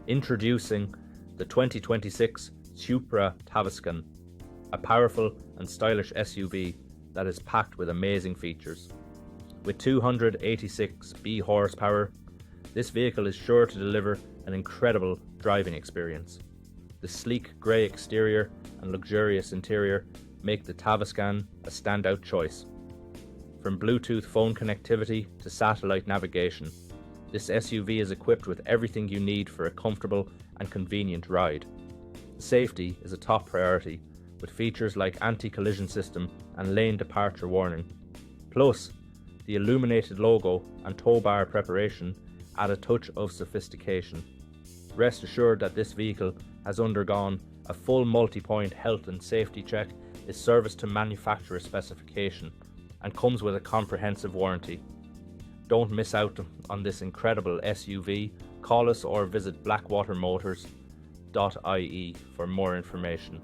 Introducing the 2026 CUPRA Tavascan, a powerful and stylish SUV that is packed with amazing features. With 286 B horsepower, this vehicle is sure to deliver an incredible driving experience. The sleek grey exterior and luxurious interior make the Tavascan a standout choice. From Bluetooth phone connectivity to satellite navigation, this SUV is equipped with everything you need for a comfortable and convenient ride. Safety is a top priority, with features like anti-collision system and lane departure warning. Plus, the Illuminated logo and Towbar preparation add a touch of sophistication. Rest assured that this vehicle has undergone a full multi-point health and safety check, is serviced to manufacturer specification, and comes with a comprehensive warranty. Don't miss out on this incredible SUV. Call us or visit blackwatermotors.ie for more information.